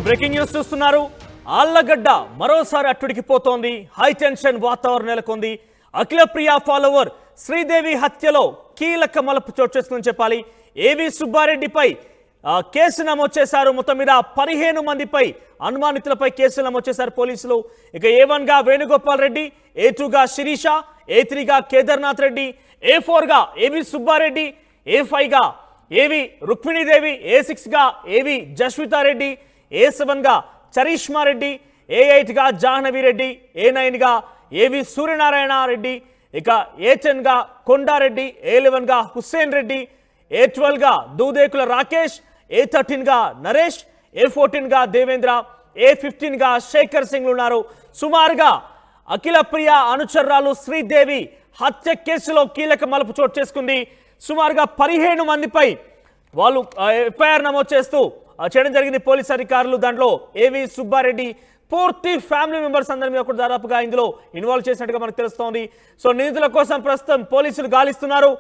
Breaking news చూస్తున్నారు. ఆళ్లగడ్డ మరోసారి అట్టుడికిపోతోంది. High tension వాతావరణం నెలకొంది. అఖిలప్రియ ఫాలోవర్ శ్రీదేవి హత్యలో కీలక మలుపు చోటు చేసుకుని చెప్పాలి. ఏవి సుబ్బారెడ్డిపై కేసు నమోదు చేశారు. మొత్తం మీద 15 మందిపై అనుమానితులపై కేసులు నమోదు చేశారు పోలీసులు. ఇక A1 గా వేణుగోపాల్ రెడ్డి, A2 గా శిరీష, A3 గా కేదార్నాథ్ రెడ్డి, A4 గా ఏవి సుబ్బారెడ్డి, A5 గా ఏవి రుక్మిణీదేవి, A6 గా ఏవి జస్వితారెడ్డి, A7 గా చరిష్మా రెడ్డి, A8 గా జాహ్నవి రెడ్డి, A9 గా ఏవి సూర్యనారాయణ రెడ్డి, ఇక A10 గా కొండారెడ్డి, A11 గా హుస్సేన్ రెడ్డి, A12 గా దూదేకుల రాకేష్, A13 గా నరేష్, A14 గా దేవేంద్ర, A15 గా శేఖర్ సింగ్లు ఉన్నారు. సుమారుగా అఖిలప్రియ అనుచరురాలు శ్రీదేవి హత్య కేసులో కీలక మలుపు చోటు చేసుకుంది. సుమారుగా 15 మందిపై వాళ్ళు ఎఫ్ఐఆర్ నమోదు చేస్తూ చేయడం జరిగింది పోలీస్ అధికారులు. దాంట్లో ఏవి సుబ్బారెడ్డి పూర్తి ఫ్యామిలీ మెంబర్స్ అందరి మీద కూడా దాదాపుగా ఇందులో ఇన్వాల్వ్ చేసినట్టుగా మనకు తెలుస్తోంది. సో నిందితుల కోసం ప్రస్తుతం పోలీసులు గాలిస్తున్నారు.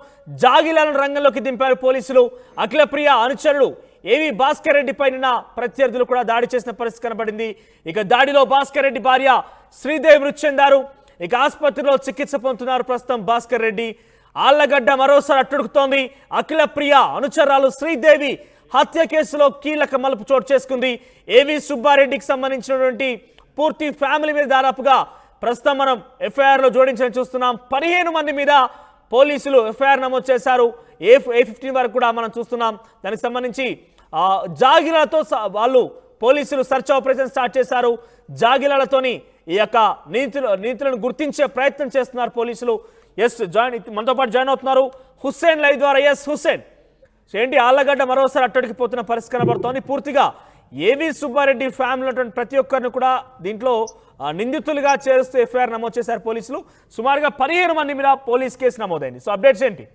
జాగిలాలను రంగంలోకి దింపారు పోలీసులు. అఖిలప్రియ అనుచరుడు ఏవి భాస్కర్ రెడ్డి పైన ప్రత్యర్థులు కూడా దాడి చేసిన పరిస్థితి కనబడింది. ఇక దాడిలో భాస్కర్ రెడ్డి భార్య శ్రీదేవి మృతి చెందారు. ఇక ఆసుపత్రిలో చికిత్స పొందుతున్నారు ప్రస్తుతం భాస్కర్ రెడ్డి. ఆళ్లగడ్డ మరోసారి అట్టుడుకుతోంది. అఖిలప్రియ అనుచరురాలు శ్రీదేవి హత్య కేసులో కీలక మలుపు చోటు చేసుకుంది. ఏవి సుబ్బారెడ్డికి సంబంధించినటువంటి పూర్తి ఫ్యామిలీ మీద దాదాపుగా ప్రస్తుతం మనం ఎఫ్ఐఆర్లో జోడించడం చూస్తున్నాం. 15 మంది మీద పోలీసులు ఎఫ్ఐఆర్ నమోదు చేశారు. A15 వరకు కూడా మనం చూస్తున్నాం. దానికి సంబంధించి జాగిలాలతో వాళ్ళు పోలీసులు సర్చ్ ఆపరేషన్ స్టార్ట్ చేశారు. జాగిలాలతోని ఈ యొక్క నీతులను గుర్తించే ప్రయత్నం చేస్తున్నారు పోలీసులు. ఎస్ మనతో పాటు జాయిన్ అవుతున్నారు హుస్సేన్ లైవ్ ద్వారా. ఎస్ హుస్సేన్, ఏంటి ఆళ్లగడ్డ మరోసారి అట్టడికిపోతున్న పరిస్థితి కనబడుతోంది. పూర్తిగా ఏవి సుబ్బారెడ్డి ఫ్యామిలీ ఉన్నటువంటి ప్రతి ఒక్కరిని కూడా దీంట్లో నిందితులుగా చేరుస్తూ ఎఫ్ఐఆర్ నమోదు చేశారు పోలీసులు. సుమారుగా 15 మంది మీద పోలీస్ కేసు నమోదైంది. సో అప్డేట్స్ ఏంటి?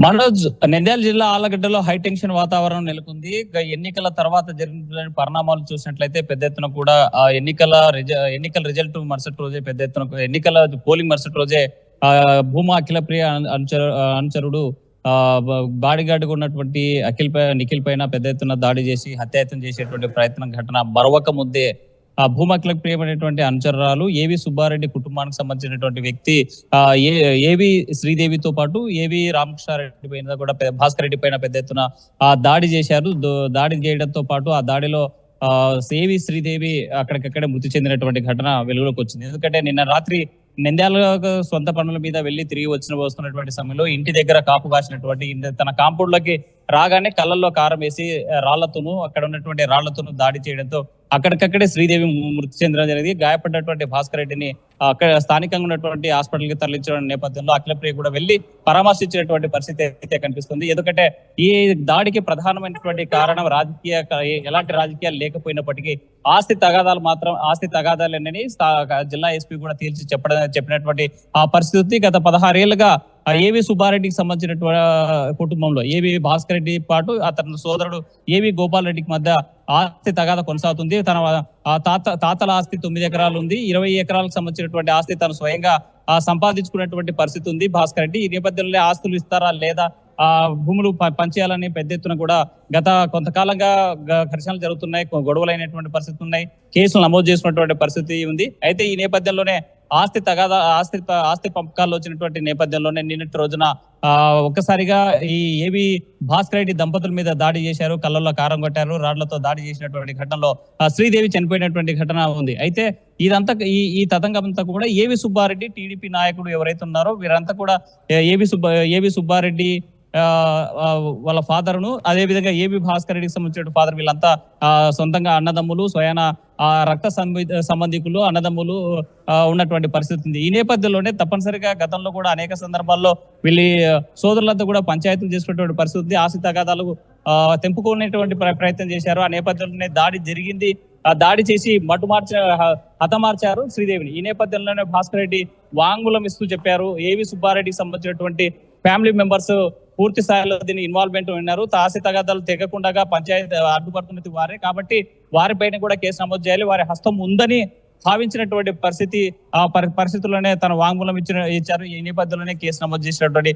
మనోజ్, నంద్యాల జిల్లా ఆళ్లగడ్డలో హై టెన్షన్ వాతావరణం నెలకొంది. ఎన్నికల తర్వాత జరిగిన పరిణామాలు చూసినట్లయితే పెద్ద ఎత్తున కూడా ఎన్నికల రిజల్ట్ మరుసటి రోజే పెద్ద ఎత్తున ఎన్నికల పోలింగ్ మరుసటి రోజే భూమా అఖిలప్రియ అనుచరుడు బాడీగార్డ్గా ఉన్నటువంటి నిఖిల్ పైన పెద్ద ఎత్తున దాడి చేసి హత్యాయత్నం చేసేటువంటి ప్రయత్నం ఘటన మరొక ముద్దే భూమా అఖిలప్రియ అనేటువంటి అనుచరురాలు ఏవి సుబ్బారెడ్డి కుటుంబానికి సంబంధించినటువంటి వ్యక్తి ఏవి శ్రీదేవితో పాటు ఏవి రామకృష్ణారెడ్డి పైన కూడా భాస్కర్ రెడ్డి పైన పెద్ద ఎత్తున దాడి చేశారు. దాడి చేయడంతో పాటు ఆ దాడిలో ఏవి శ్రీదేవి అక్కడికక్కడే మృతి చెందినటువంటి ఘటన వెలుగులోకి వచ్చింది. ఎందుకంటే నిన్న రాత్రి నంద్యాల సొంత పనుల మీద వెళ్లి తిరిగి వస్తున్నటువంటి సమయంలో ఇంటి దగ్గర కాపు కాసినటువంటి తన కాంపౌండ్ లోకి రాగానే కళ్ళల్లో కారం వేసి అక్కడ ఉన్నటువంటి రాళ్లతోనూ దాడి చేయడంతో అక్కడికక్కడే శ్రీదేవి మృతి చెందడం జరిగింది. గాయపడినటువంటి భాస్కర్ రెడ్డిని అక్కడ స్థానికంగా ఉన్నటువంటి హాస్పిటల్ కి తరలించడం నేపథ్యంలో అఖిలప్రియ కూడా వెళ్లి పరామర్శించినటువంటి పరిస్థితి అయితే కనిపిస్తుంది. ఎందుకంటే ఈ దాడికి ప్రధానమైనటువంటి కారణం ఎలాంటి రాజకీయాలు లేకపోయినప్పటికీ ఆస్తి తగాదాలన్నీ జిల్లా ఎస్పీ కూడా తేల్చి చెప్పినటువంటి ఆ పరిస్థితి గత 16 ఏళ్లుగా ఏవి సుబ్బారెడ్డికి సంబంధించినటువంటి కుటుంబంలో ఏవి భాస్కర్ రెడ్డి పాటు అతని సోదరుడు ఏవి గోపాల్ రెడ్డికి మధ్య ఆస్తి తగాదా కొనసాగుతుంది. తన తాతల ఆస్తి 9 ఎకరాలు ఉంది. 20 ఎకరాలకు సంబంధించినటువంటి ఆస్తి తను స్వయంగా సంపాదించుకున్నటువంటి పరిస్థితి ఉంది భాస్కర్ రెడ్డి. ఈ నేపథ్యంలో ఆస్తులు ఇస్తారా లేదా భూములు పంచేయాలని పెద్ద ఎత్తున కూడా గత కొంతకాలంగా ఘర్షణలు జరుగుతున్నాయి, గొడవలైనటువంటి పరిస్థితులు ఉన్నాయి, కేసులు నమోదు చేసినటువంటి పరిస్థితి ఉంది. అయితే ఈ నేపథ్యంలోనే ఆస్తి పంపకాల్లో వచ్చినటువంటి నేపథ్యంలోనే నిన్నటి రోజున ఒక్కసారిగా ఈ ఏవి భాస్కర్ రెడ్డి దంపతుల మీద దాడి చేశారు, కళ్ళల్లో కారం కొట్టారు, రాళ్లతో దాడి చేసినటువంటి ఘటనలో శ్రీదేవి చనిపోయినటువంటి ఘటన ఉంది. అయితే ఈ తతంగం అంతా కూడా ఏవి సుబ్బారెడ్డి టీడీపీ నాయకుడు ఎవరైతే ఉన్నారో వీరంతా కూడా ఏవి సుబ్బారెడ్డి వాళ్ళ ఫాదర్ను అదే విధంగా ఏవి భాస్కర్ రెడ్డికి సంబంధించిన ఫాదర్ వీళ్ళంతా సొంతంగా అన్నదమ్ములు, స్వయాన రక్త సంబంధికులు, అన్నదమ్ములు ఉన్నటువంటి పరిస్థితి ఉంది. ఈ నేపథ్యంలోనే తప్పనిసరిగా గతంలో కూడా అనేక సందర్భాల్లో వీళ్ళ సోదరులంతా కూడా పంచాయతీలు చేసుకునేటువంటి పరిస్థితి, ఆస్తి తగాదాలు తెంపుకునేటువంటి ప్రయత్నం చేశారు. ఆ నేపథ్యంలోనే దాడి జరిగింది. ఆ దాడి చేసి హతమార్చారు శ్రీదేవిని. ఈ నేపథ్యంలోనే భాస్కర్ రెడ్డి వాంగ్మూలం ఇస్తూ చెప్పారు ఏవి సుబ్బారెడ్డికి సంబంధించినటువంటి ఫ్యామిలీ మెంబర్స్ పూర్తి స్థాయిలో దీన్ని ఇన్వాల్వ్మెంట్ ఉన్నారు. ఆస్తి తగాదాలు తెగకుండా పంచాయతీ అడ్డుపడుతున్నది వారే కాబట్టి వారిపైన కూడా కేసు నమోదు చేయాలి, వారి హస్తం ఉందని భావించినటువంటి పరిస్థితుల్లోనే తన వాంగ్మూలం ఇచ్చారు. ఈ నేపథ్యంలోనే కేసు నమోదు చేసినటువంటి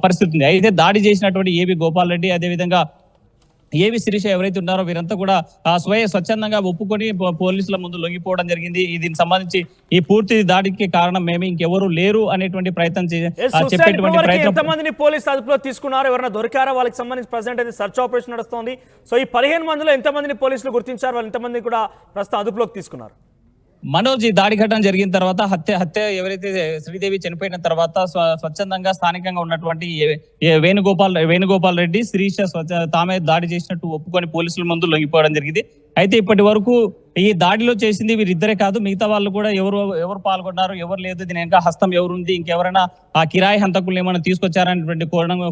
పరిస్థితి ఉంది. అయితే దాడి చేసినటువంటి ఏవి గోపాల్ రెడ్డి, అదేవిధంగా ఏవి శిరీష ఎవరైతే ఉన్నారో వీరంతా కూడా స్వచ్ఛందంగా ఒప్పుకొని పోలీసుల ముందు లొంగిపోవడం జరిగింది. దీనికి సంబంధించి ఈ పూర్తి దాడికి కారణం మేమే, ఇంకెవరు లేరు అనేటువంటి ప్రయత్నం చెప్పేటువంటి ప్రయత్నం. ఎంతమందిని పోలీసు అదుపులో తీసుకున్నారు, ఎవరైనా దొరికారా? వాళ్ళకి సంబంధించి ప్రెసెంట్ అయితే సర్చ్ ఆపరేషన్ నడుస్తోంది. సో ఈ 15 మందిలో ఎంతమందిని పోలీసులు గుర్తించారు, వాళ్ళు ఎంతమంది కూడా ప్రస్తుతం అదుపులోకి తీసుకున్నారు? మనోజ్, ఈ దాడి ఘటన జరిగిన తర్వాత హత్య ఎవరైతే శ్రీదేవి చనిపోయిన తర్వాత స్వచ్ఛందంగా స్థానికంగా ఉన్నటువంటి వేణుగోపాల్ రెడ్డి శిరీష తామే దాడి చేసినట్టు ఒప్పుకొని పోలీసుల ముందు లొంగిపోవడం జరిగింది. అయితే ఇప్పటి వరకు ఈ దాడిలో చేసింది వీరిద్దరే కాదు, మిగతా వాళ్ళు కూడా ఎవరు పాల్గొన్నారు, ఎవరు లేదు, దీని ఇంకా హస్తం ఎవరుంది, ఇంకెవరైనా ఆ కిరాయి హంతకులు ఏమైనా తీసుకొచ్చారనేటువంటి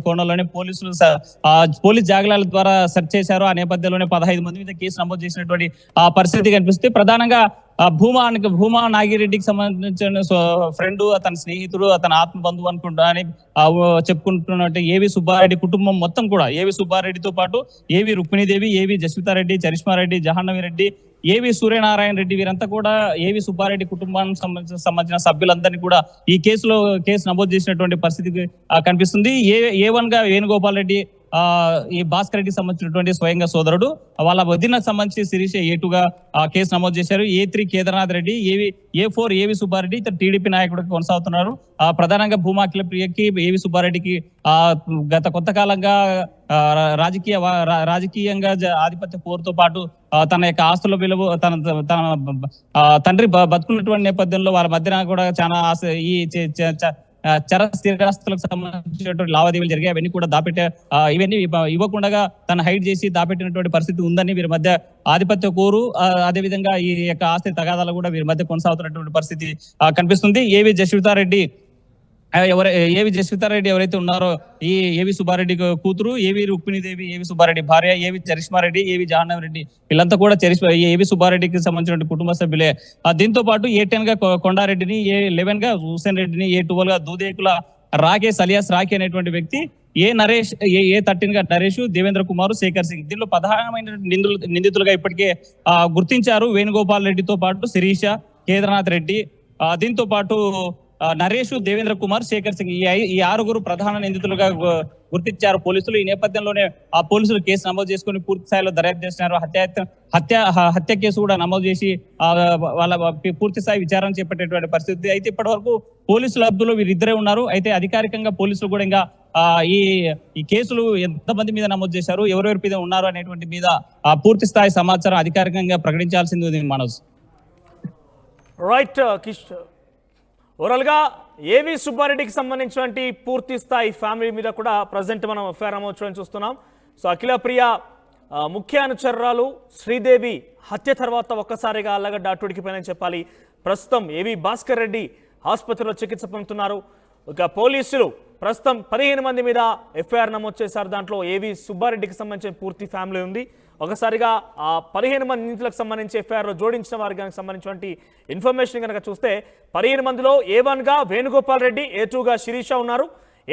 కోణంలోనే పోలీస్ జాగ్రత్తల ద్వారా సెర్చ్ చేశారు. ఆ నేపథ్యంలోనే 15 మంది మీద కేసు నమోదు చేసినటువంటి ఆ పరిస్థితి కనిపిస్తుంది. ప్రధానంగా భూమా నాగిరెడ్డికి సంబంధించిన ఫ్రెండ్, అతని స్నేహితుడు, అతని ఆత్మ బంధువు అనుకుంటా అని చెప్పుకుంటున్నట్టు ఏవి సుబ్బారెడ్డి కుటుంబం మొత్తం కూడా ఏవి సుబ్బారెడ్డితో పాటు ఏవి రుక్మిణీదేవి, ఏవి జస్వితారెడ్డి, చరిష్మారెడ్డి, జహాన్నవి రెడ్డి, ఏవి సూర్యనారాయణ రెడ్డి వీరంతా కూడా ఏవి సుబ్బారెడ్డి కుటుంబానికి సంబంధించిన సభ్యులందరినీ కూడా ఈ కేసు నమోదు చేసినటువంటి పరిస్థితి కనిపిస్తుంది. A1 గా వేణుగోపాల్ రెడ్డి, ఈ భాస్కర్ రెడ్డికి సంబంధించినటువంటి స్వయంగా సోదరుడు, వాళ్ళ వదినకు సంబంధించి శిరీష A2 గా కేసు నమోదు చేశారు. A3 కేదార్నాథ్ రెడ్డి, A4 ఏవి సుబ్బారెడ్డి ఇతర టీడీపీ నాయకుడికి కొనసాగుతున్నారు. ప్రధానంగా భూమా అఖిలప్రియకి, ఏవి సుబ్బారెడ్డికి గత కొంతకాలంగా రాజకీయంగా ఆధిపత్య పోరుతో పాటు తన యొక్క ఆస్తుల విలువ తన తండ్రి బతుకున్నటువంటి నేపథ్యంలో వాళ్ళ మధ్యన కూడా చాలా చర స్థిరాస్తులకు సంబంధించినటువంటి లావాదేవీలు జరిగాయి. అవన్నీ కూడా ఇవన్నీ ఇవ్వకుండా తన హైడ్ చేసి దాపెట్టినటువంటి పరిస్థితి ఉందని వీరి మధ్య ఆధిపత్య కోరు, అదేవిధంగా ఈ యొక్క ఆస్తి తగాదాలు కూడా వీరి మధ్య కొనసాగుతున్నటువంటి పరిస్థితి కనిపిస్తుంది. ఏవి జస్వితారెడ్డి ఎవరైతే ఉన్నారో ఈ ఏవి సుబ్బారెడ్డి కూతురు, ఏవి రుక్మిణీదేవి, ఏవి సుబ్బారెడ్డి భార్య, ఏవి చరిష్మారెడ్డి, ఏవి జాహ్నవి రెడ్డి, వీళ్ళంతా కూడా ఏవి సుబ్బారెడ్డికి సంబంధించిన కుటుంబ సభ్యులే. దీంతో పాటు A10 గా కొండారెడ్డిని, A11 గా హుసేన్ రెడ్డిని, A12 గా దూదేకుల రాకేష్ అలియాస్ రాఖీ అనేటువంటి వ్యక్తి, A13 గా నరేష్, దేవేంద్ర కుమార్, శేఖర్ సింగ్. దీనిలో ప్రధానమైన నిందితులుగా ఇప్పటికే గుర్తించారు వేణుగోపాల్ రెడ్డితో పాటు శిరీష, కేదార్నాథ్ రెడ్డి, దీంతో పాటు నరేష్, దేవేంద్ర కుమార్, శేఖర్ సింగ్, ఈ 6 ప్రధాన నిందితులుగా గుర్తించారు పోలీసులు. ఈ నేపథ్యంలోనే ఆ పోలీసులు కేసు నమోదు చేసుకుని పూర్తి స్థాయిలో దర్యాప్తు చేస్తున్నారు. హత్య కేసు కూడా నమోదు చేసి వాళ్ళ పూర్తి స్థాయి విచారణ చేపట్టేటువంటి పరిస్థితి. అయితే ఇప్పటి వరకు పోలీసుల అదుపులో వీరిద్దరే ఉన్నారు. అయితే అధికారికంగా పోలీసులు కూడా ఇంకా ఈ కేసులు ఎంతమంది మీద నమోదు చేశారు, ఎవరెవరి మీద ఉన్నారు అనేటువంటి మీద పూర్తి స్థాయి సమాచారం అధికారికంగా ప్రకటించాల్సింది ఉంది. మనోజ్, రైట్ కిష్, ఓవరాల్గా ఏవి సుబ్బారెడ్డికి సంబంధించినటువంటి పూర్తి స్థాయి ఫ్యామిలీ మీద కూడా ప్రజెంట్ మనం ఎఫ్ఐఆర్ నమోదు చేయడం చూస్తున్నాం. సో అఖిలప్రియ ముఖ్య అనుచరురాలు శ్రీదేవి హత్య తర్వాత ఒక్కసారిగా అల్లగడ్డ అట్టుడికిపోయిందని చెప్పాలి. ప్రస్తుతం ఏవి భాస్కర్ రెడ్డి ఆసుపత్రిలో చికిత్స పొందుతున్నారు. ఇక పోలీసులు ప్రస్తుతం 15 మంది మీద ఎఫ్ఐఆర్ నమోదు చేశారు. దాంట్లో ఏవి సుబ్బారెడ్డికి సంబంధించిన పూర్తి ఫ్యామిలీ ఉంది. ఒకసారిగా ఆ 15 మంది నిందితులకు సంబంధించి ఎఫ్ఐఆర్లో జోడించిన వారికి సంబంధించినటువంటి ఇన్ఫర్మేషన్ కనుక చూస్తే 15 మందిలో A1 గా వేణుగోపాల్ రెడ్డి, A2 గా శిరీష ఉన్నారు,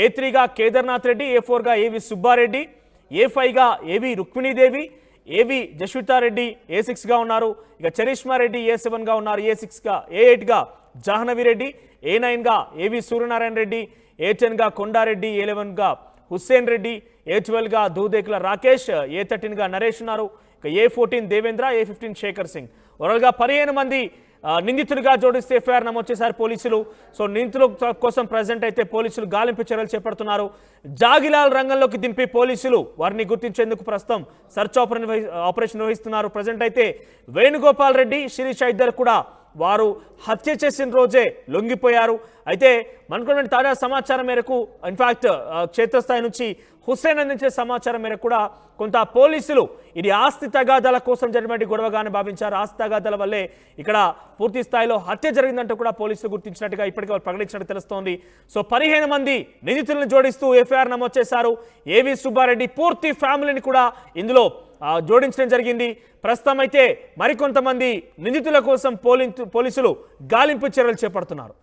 A3 గా కేదార్నాథ్ రెడ్డి, A4 గా ఏవి సుబ్బారెడ్డి, A5 గా ఏవి రుక్మిణీదేవి, ఏవి జస్వితారెడ్డి A6 గా ఉన్నారు. ఇక చరిష్మారెడ్డి A7 గా ఉన్నారు, A8 గా జాహ్నవి రెడ్డి, A9 గా ఏవి సూర్యనారాయణ రెడ్డి, A10 గా కొండారెడ్డి, A11 గా హుస్సేన్ రెడ్డి, A12 గా దూదేకుల రాకేష్, A13 గా నరేష్ ఉన్నారు. ఇక A14 దేవేంద్ర, A15 శేఖర్ సింగ్. ఓవరాల్గా 15 మంది నిందితులుగా జోడిస్తే ఎఫ్ఐఆర్ నమోదు చేశారు పోలీసులు. సో నిందితుల కోసం ప్రజెంట్ అయితే పోలీసులు గాలింపు చర్యలు చేపడుతున్నారు. జాగిలాల్ రంగంలోకి దింపి పోలీసులు వారిని గుర్తించేందుకు ప్రస్తుతం సర్చ్ ఆపరేషన్ నిర్వహిస్తున్నారు. ప్రజెంట్ అయితే వేణుగోపాల్ రెడ్డి, శిరీష ఇద్దరు కూడా వారు హత్య చేసిన రోజే లొంగిపోయారు. అయితే మనకున్న తాజా సమాచారం మేరకు, ఇన్ఫాక్ట్ క్షేత్రస్థాయి నుంచి హుస్సేన్ అందించే సమాచారం మేరకు కూడా కొంత పోలీసులు ఇది ఆస్తి తగాదాల కోసం జరిగినటువంటి గొడవగానే భావించారు. ఆస్తి తగాదాల వల్లే ఇక్కడ పూర్తి స్థాయిలో హత్య జరిగిందంటూ కూడా పోలీసులు గుర్తించినట్టుగా ఇప్పటికే వాళ్ళు ప్రకటించినట్టు తెలుస్తోంది. సో 15 మంది నిందితులను జోడిస్తూ ఎఫ్ఐఆర్ నమోదు చేశారు. ఏవి సుబ్బారెడ్డి పూర్తి ఫ్యామిలీని కూడా ఇందులో జోడించడం జరిగింది. ప్రస్తుతం అయితే మరికొంతమంది నిందితుల కోసం పోలీసులు గాలింపు చర్యలు చేపడుతున్నారు.